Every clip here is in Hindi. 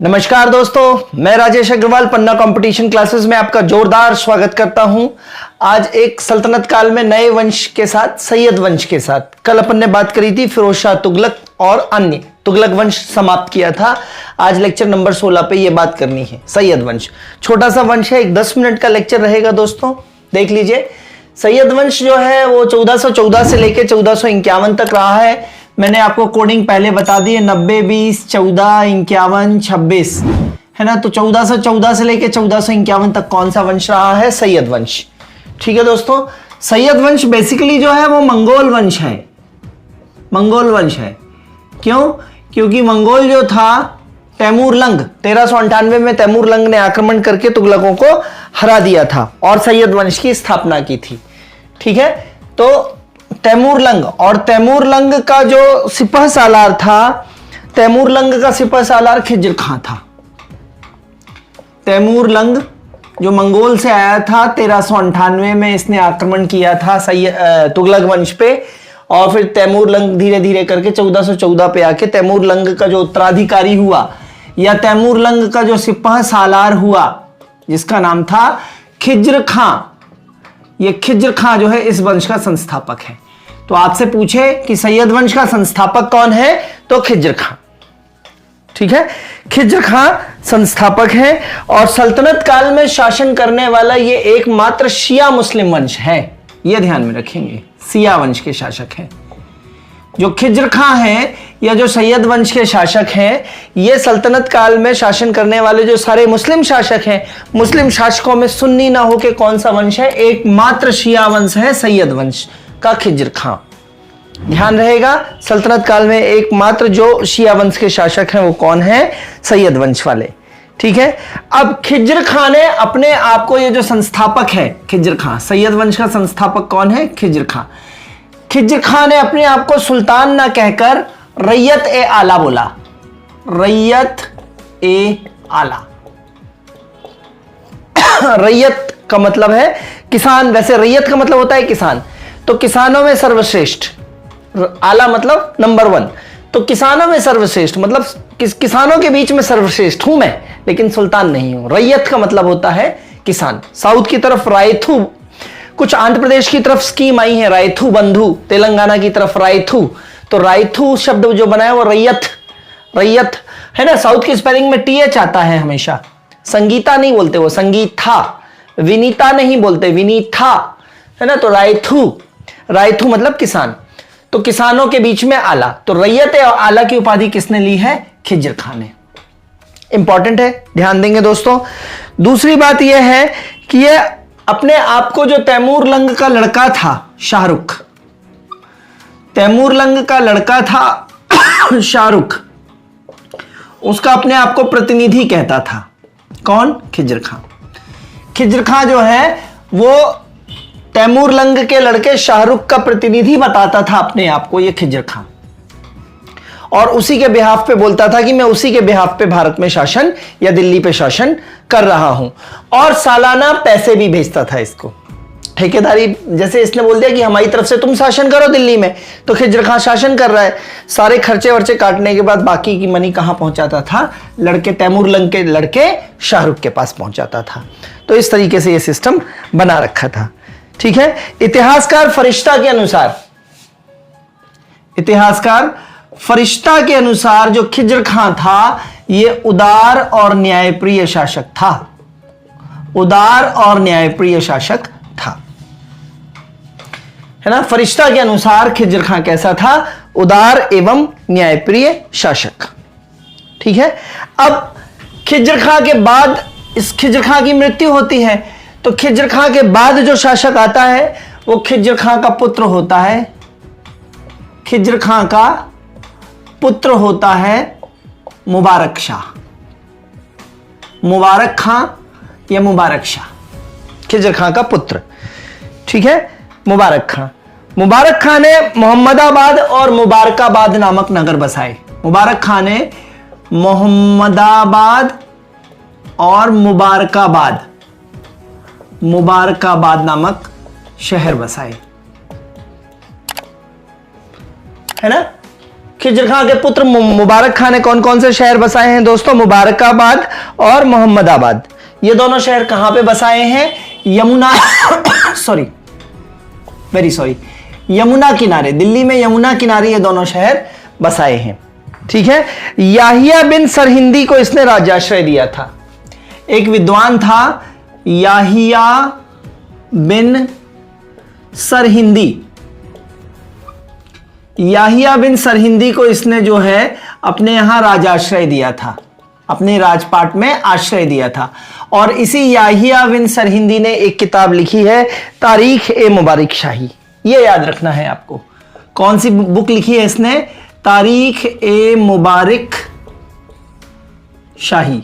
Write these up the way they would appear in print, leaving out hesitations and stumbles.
नमस्कार दोस्तों, मैं राजेश अग्रवाल पन्ना कंपटीशन क्लासेस में आपका जोरदार स्वागत करता हूं। आज एक सल्तनत काल में नए वंश के साथ सैयद वंश के साथ कल अपन ने बात करी थी फिरोज शाह तुगलक और अन्य तुगलक वंश समाप्त किया था। आज लेक्चर नंबर 16 पे ये बात करनी है। सैयद वंश छोटा सा वंश है, एक 10 मिनट का लेक्चर रहेगा दोस्तों, देख लीजिए। सैयद वंश जो है वो 1414 से लेकर 1451 तक रहा है। मैंने आपको कोडिंग पहले बता दी है, 90 20 14 51 26 है ना। तो 1414 से लेकर 1451 तक कौन सा वंश रहा है? सैयद वंश। ठीक है दोस्तों, सैयद वंश बेसिकली जो है वो मंगोल वंश है। मंगोल वंश है क्यों? क्योंकि मंगोल जो था तैमूर लंग 1398 में तैमूर लंग ने आक्रमण करके तुगलकों को हरा दिया था और सैयद वंश की स्थापना की थी। ठीक है, तो तैमूर लंग और तैमूर लंग का जो सिपह सालार था, तैमूर लंग का सिपह सालार खिज्र खां था। तैमूर लंग जो मंगोल से आया था 1398 में, इसने आक्रमण किया था तुगलक वंश पे और फिर तैमूर लंग धीरे धीरे करके 1414 पे आके तैमूर लंग का जो उत्तराधिकारी हुआ या तैमूर लंग का जो सिपह सालार हुआ जिसका नाम था खिज्र खां, ये खिज्र खां जो है इस वंश का संस्थापक है। तो आपसे पूछे कि सैयद वंश का संस्थापक कौन है, तो खिज्र खां। ठीक है, खिज्र खां संस्थापक है और सल्तनत काल में शासन करने वाला ये एकमात्र शिया मुस्लिम वंश है। ये ध्यान में रखेंगे, शिया वंश के शासक हैं जो खिज्र खां है या जो सैयद वंश के शासक हैं। ये सल्तनत काल में शासन करने वाले जो सारे मुस्लिम शासक हैं, मुस्लिम शासकों में सुन्नी ना होके कौन सा वंश है? एकमात्र शिया वंश है सैयद वंश का खिज्र खां। ध्यान रहेगा, सल्तनत काल में एकमात्र जो शिया वंश के शासक हैं वो कौन है? सैयद वंश वाले। ठीक है, अब खिज्र खां ने अपने आप को, ये जो संस्थापक है खिज्र खां, सैयद वंश का संस्थापक कौन है? खिज्र खां। खिज्र खां ने अपने आप को सुल्तान ना कहकर रैयत ए आला बोला। रैयत ए आला। रैयत का मतलब है किसान, वैसे रैयत का मतलब होता है किसान, तो किसानों में सर्वश्रेष्ठ। आला मतलब नंबर 1, तो किसानों में सर्वश्रेष्ठ मतलब किसानों के बीच में सर्वश्रेष्ठ हूं मैं, लेकिन सुल्तान नहीं हूं। रैयत का मतलब होता है किसान। साउथ की तरफ रायथू, कुछ आंध्र प्रदेश की तरफ स्कीम आई है रायथू बंधु, तेलंगाना की तरफ रायथू, तो रायथू शब्द जो बना है वो रैयत, रैयत है ना। साउथ की स्पेलिंग में टीएच आता है हमेशा, संगीता नहीं बोलते वो, संगीता। विनीता नहीं बोलते, विनीता है ना। तो रायथू, रायथू मतलब किसान, तो किसानों के बीच में आला। तो रैयत और आला की उपाधि किसने ली है? खिज्र खां ने। इंपॉर्टेंट है, ध्यान देंगे दोस्तों। दूसरी बात यह है कि यह अपने आप को, जो तैमूर लंग का लड़का था शाहरुख, तैमूर लंग का लड़का था शाहरुख, उसका अपने आप को प्रतिनिधि कहता था। कौन? खिज्र खां। खिज्र खां जो है वो तैमूर लंग के लड़के शाहरुख का प्रतिनिधि बताता था अपने आप को, ये खिज्र खां, और उसी के बिहाफ पे बोलता था कि मैं उसी के बिहाफ पे भारत में शासन या दिल्ली पे शासन कर रहा हूं, और सालाना पैसे भी भेजता था इसको। ठेकेदारी, जैसे इसने बोल दिया कि हमारी तरफ से तुम शासन करो दिल्ली में, तो खिज्र खां शासन कर रहा है, सारे खर्चे वर्चे काटने के बाद बाकी की मनी कहां पहुंचाता था? लड़के, तैमूर लंग के लड़के शाहरुख के पास पहुंचाता था। तो इस तरीके से यह सिस्टम बना रखा था। ठीक है, इतिहासकार फरिश्ता के अनुसार, इतिहासकार फरिश्ता के अनुसार जो खिज्र खां था ये उदार और न्यायप्रिय शासक था। उदार और न्यायप्रिय शासक था, है ना। फरिश्ता के अनुसार खिज्र खां कैसा था? उदार एवं न्यायप्रिय शासक। ठीक है, अब खिज्र खां के बाद, इस खिज्र खां की मृत्यु होती है, तो खिज्र खां के बाद जो शासक आता है वो खिज्र खां का पुत्र होता है। खिज्र खां का पुत्र होता है मुबारक शाह। मुबारक खां या मुबारक शाह, खिज्र खां का पुत्र। ठीक है, मुबारक खां। मुबारक खां ने मोहम्मदाबाद और मुबारकाबाद नामक नगर बसाए। मुबारक खां ने मोहम्मदाबाद और मुबारकाबाद, मुबारकाबाद नामक शहर बसाए, है ना। खिज्र खां के पुत्र मुबारक खां ने कौन कौन से शहर बसाए हैं दोस्तों? मुबारकाबाद और मोहम्मदाबाद। ये दोनों शहर कहां पे बसाए हैं? यमुना यमुना किनारे, दिल्ली में यमुना किनारे ये दोनों शहर बसाए हैं। ठीक है। याहिया बिन सरहिंदी को इसने राज्याश्रय दिया था। एक विद्वान था याहिया बिन सरहिंदी। याहिया बिन सरहिंदी को इसने जो है अपने यहां राजाश्रय दिया था, अपने राजपाट में आश्रय दिया था। और इसी याहिया बिन सरहिंदी ने एक किताब लिखी है तारीख ए मुबारक शाही। ये याद रखना है आपको। कौन सी बुक लिखी है इसने? तारीख ए मुबारक शाही।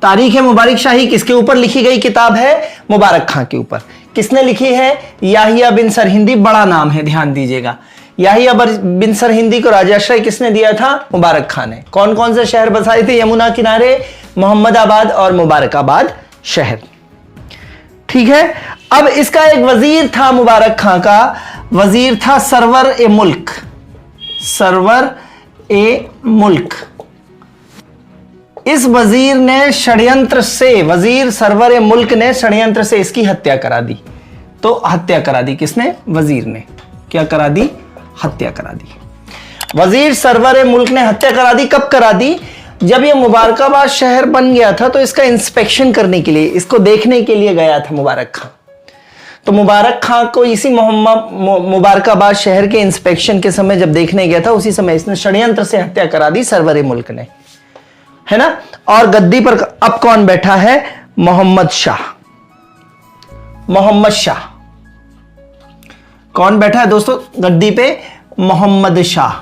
तारीख ए मुबारक शाही किसके ऊपर लिखी गई किताब है? मुबारक खां के ऊपर। किसने लिखी है? याहिया बिन सरहिंदी। बड़ा नाम है, ध्यान दीजिएगा। याहिया बिन सरहिंदी को राज्याश्रय किसने दिया था? मुबारक खां ने। कौन कौन से शहर बसाए थे यमुना किनारे? मोहम्मदाबाद और मुबारकाबाद शहर। ठीक है। अब इसका एक वजीर था मुबारक खां का, वजीर था सरवर ए मुल्क। सरवर ए मुल्क। इस वजीर ने षड्यंत्र से, वजीर सरवर ए मुल्क ने षड्यंत्र से इसकी हत्या करा दी। तो हत्या करा दी किसने? वजीर ने। क्या करा दी? हत्या करा दी। वजीर सरवर ए मुल्क ने हत्या करा दी। कब करा दी? जब ये मुबारकाबाद शहर बन गया था तो इसका इंस्पेक्शन करने के लिए, इसको देखने के लिए गया था मुबारक खां। तो मुबारक खां को इसी मुबारकाबाद शहर के इंस्पेक्शन के समय जब देखने गया था, उसी समय इसने षड्यंत्र से हत्या करा दी सरवर ए मुल्क ने, है ना। और गद्दी पर अब कौन बैठा है? मोहम्मद शाह। मोहम्मद शाह कौन बैठा है दोस्तों गद्दी पे? मोहम्मद शाह।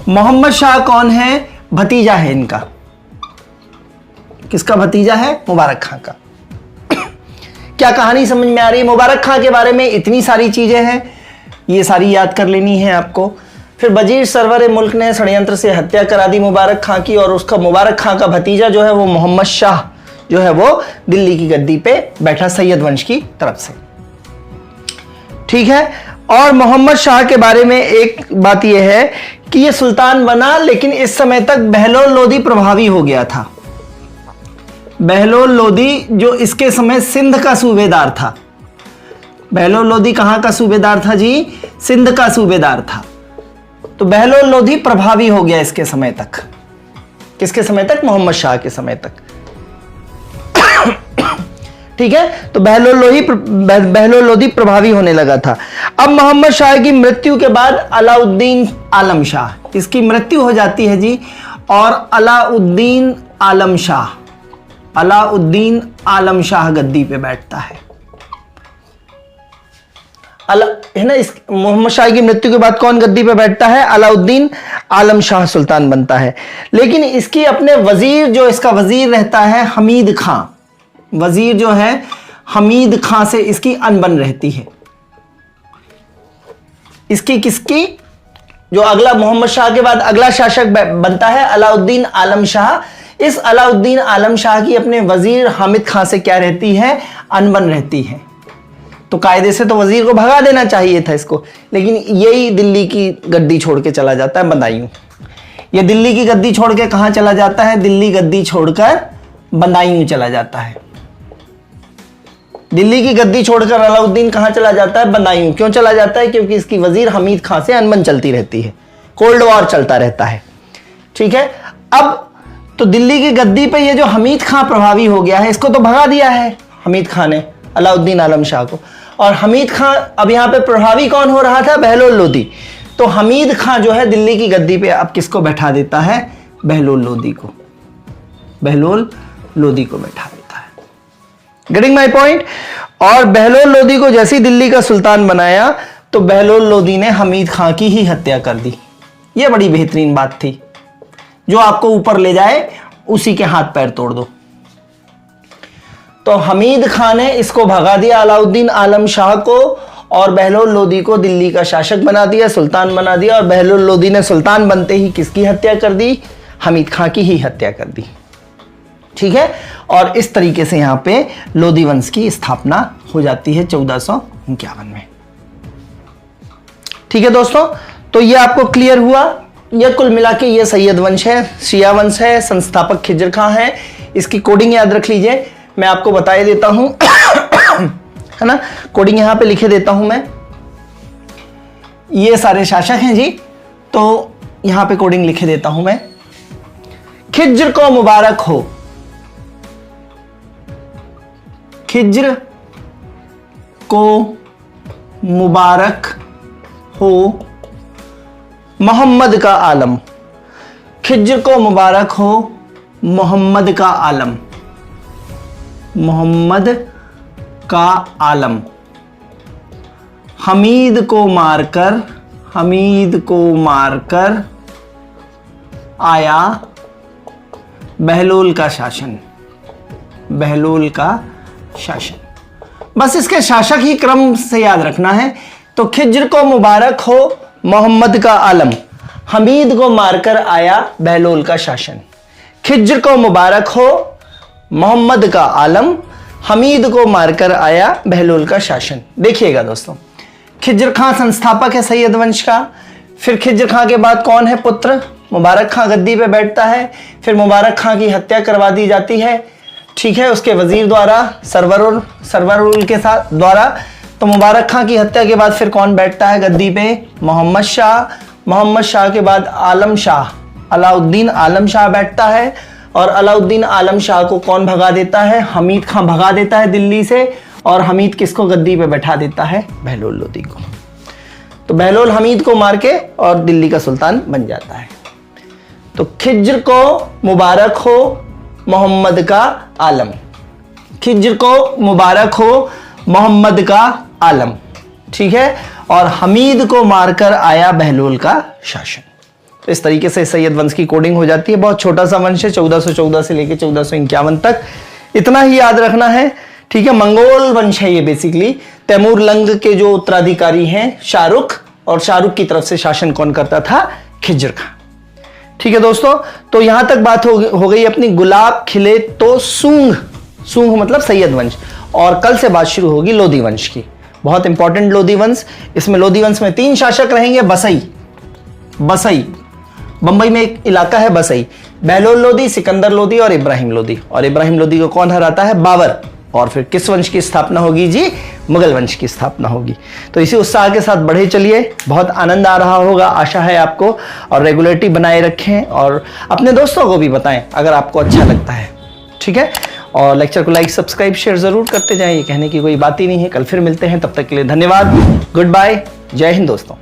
मोहम्मद शाह कौन है? भतीजा है इनका। किसका भतीजा है? मुबारक खां का। क्या कहानी समझ में आ रही है? मुबारक खां के बारे में इतनी सारी चीजें हैं, ये सारी याद कर लेनी है आपको। फिर वजीर सरवर मुल्क ने षड्यंत्र से हत्या करा दी मुबारक खां की, और उसका मुबारक खां का भतीजा जो है वो मोहम्मद शाह जो है वो दिल्ली की गद्दी पे बैठा सैयद वंश की तरफ से। ठीक है। और मोहम्मद शाह के बारे में एक बात यह है कि यह सुल्तान बना, लेकिन इस समय तक बहलोल लोदी प्रभावी हो गया था। बहलोल लोदी जो इसके समय सिंध का सूबेदार था। बहलोल लोदी कहां का सूबेदार था जी? सिंध का सूबेदार था। तो बहलोल लोदी प्रभावी हो गया इसके समय तक। किसके समय तक? मोहम्मद शाह के समय तक। ठीक है। तो बहलोल लोदी प्रभावी होने लगा था। अब मोहम्मद शाह की मृत्यु के बाद अलाउद्दीन आलम शाह, इसकी मृत्यु हो जाती है जी, और अलाउद्दीन आलम शाह गद्दी पे बैठता है। है ना। इस मोहम्मद शाह की मृत्यु के बाद कौन गद्दी पे बैठता है? अलाउद्दीन आलम शाह सुल्तान बनता है। लेकिन इसकी अपने वजीर, जो इसका वजीर रहता है हमीद खां, वजीर जो है हमीद खां से इसकी अनबन रहती है। इसकी किसकी? जो अगला मोहम्मद शाह के बाद अगला शासक बनता है अलाउद्दीन आलम शाह। इस अलाउद्दीन आलम शाह की अपने वजीर हामिद खां से क्या रहती है? अनबन रहती है। तो कायदे से तो वजीर को भगा देना चाहिए था इसको, लेकिन यही दिल्ली की गद्दी छोड़ के चला जाता है बदायूं। ये दिल्ली की गद्दी छोड़ के कहां चला जाता है? दिल्ली गद्दी छोड़कर बदायूं चला जाता है। दिल्ली की गद्दी छोड़कर अलाउद्दीन कहां चला जाता है? बदायूं। क्यों चला जाता है? क्योंकि इसकी वजीर हमीद खां से अनबन चलती रहती है, कोल्ड वॉर चलता रहता है। ठीक है। अब तो दिल्ली की गद्दी पे ये जो हमीद खां प्रभावी हो गया है, इसको तो भगा दिया है हमीद खां ने अलाउद्दीन आलम शाह को। और हमीद खां अब यहां पे प्रभावी कौन हो रहा था? बहलोल लोदी। तो हमीद खां जो है दिल्ली की गद्दी पे अब किसको बैठा देता है? बहलोल लोदी को। बहलोल लोदी को बैठा देता है। Getting my point? और बहलोल लोदी को जैसे ही दिल्ली का सुल्तान बनाया तो बहलोल लोदी ने हमीद खां की ही हत्या कर दी। यह बड़ी बेहतरीन बात थी। जो आपको ऊपर ले जाए उसी के हाथ पैर तोड़ दो। तो हमीद खां ने इसको भगा दिया अलाउद्दीन आलम शाह को, और बहलोल लोदी को दिल्ली का शासक बना दिया, सुल्तान बना दिया। और बहलोल लोदी ने सुल्तान बनते ही किसकी हत्या कर दी? हमीद खां की ही हत्या कर दी। ठीक है। और इस तरीके से यहां पे लोदी वंश की स्थापना हो जाती है 1451 में। ठीक है दोस्तों। तो ये आपको क्लियर हुआ। ये कुल मिला के ये सैयद वंश है, शिया वंश है, संस्थापक खिज्र खां है। इसकी कोडिंग याद रख लीजिए, मैं आपको बता देता हूं है ना, कोडिंग यहां पे लिखे देता हूं मैं। ये सारे शासक हैं जी, तो यहां पे कोडिंग लिखे देता हूं मैं। खिज्र को मुबारक हो, खिज्र को मुबारक हो मोहम्मद का आलम, खिज्र को मुबारक हो मोहम्मद का आलम, मोहम्मद का आलम। हमीद को मारकर, हमीद को मारकर आया बहलोल का शासन, बहलोल का शासन। बस इसके शासक ही क्रम से याद रखना है। तो खिज्र को मुबारक हो मोहम्मद का आलम, हमीद को मारकर आया बहलोल का शासन। खिज्र को मुबारक हो मोहम्मद का आलम, हमीद को मारकर आया बहलोल का शासन। देखिएगा दोस्तों, खिज्र खां संस्थापक है सैयद वंश का। फिर खिज्र खां के बाद कौन है पुत्र? मुबारक खां गद्दी पे बैठता है। फिर मुबारक खां की हत्या करवा दी जाती है, ठीक है, उसके वजीर द्वारा, सरवरुल के साथ द्वारा। तो मुबारक खां की हत्या के बाद फिर कौन बैठता है गद्दी पे? मोहम्मद शाह। मोहम्मद शाह के बाद आलम शाह, अलाउद्दीन आलम शाह बैठता है। और अलाउद्दीन आलम शाह को कौन भगा देता है? हमीद खां भगा देता है दिल्ली से। और हमीद किसको गद्दी पे बैठा देता है? बहलोल लोदी को। तो बहलोल हमीद को मार के और दिल्ली का सुल्तान बन जाता है। तो खिज्र को मुबारक हो मोहम्मद का आलम, खिज्र को मुबारक हो मोहम्मद का आलम, ठीक है। और हमीद को मारकर आया बहलोल का शासन। तो इस तरीके से सैयद वंश की कोडिंग हो जाती है। बहुत छोटा सा वंश है, 1414 से लेकर 1451 तक, इतना ही याद रखना है, ठीक है। मंगोल वंश है ये बेसिकली। तैमूर लंग के जो उत्तराधिकारी हैं शाहरुख, और शाहरुख की तरफ से शासन कौन करता था? खिज्र खां, ठीक है दोस्तों। तो यहां तक बात हो गई अपनी गुलाब खिले तो सूंघ, सूंघ मतलब सैयद वंश। और कल से बात शुरू होगी लोधी वंश की, बहुत इंपॉर्टेंट लोधी वंश। इसमें लोधी वंश में 3 शासक रहेंगे। बसई, बसई बंबई में एक इलाका है बसई। बहलोल लोधी, सिकंदर लोधी और इब्राहिम लोधी। और इब्राहिम लोधी को कौन हराता है? बाबर। और फिर किस वंश की स्थापना होगी जी? मुगल वंश की स्थापना होगी। तो इसी उत्साह के साथ बढ़े चलिए, बहुत आनंद आ रहा होगा, आशा है आपको। और रेगुलरिटी बनाए रखें और अपने दोस्तों को भी बताएं अगर आपको अच्छा लगता है, ठीक है। और लेक्चर को लाइक, सब्सक्राइब, शेयर जरूर करते जाएं, ये कहने की कोई बात ही नहीं है। कल फिर मिलते हैं, तब तक के लिए धन्यवाद, गुड बाय, जय हिंद दोस्तों।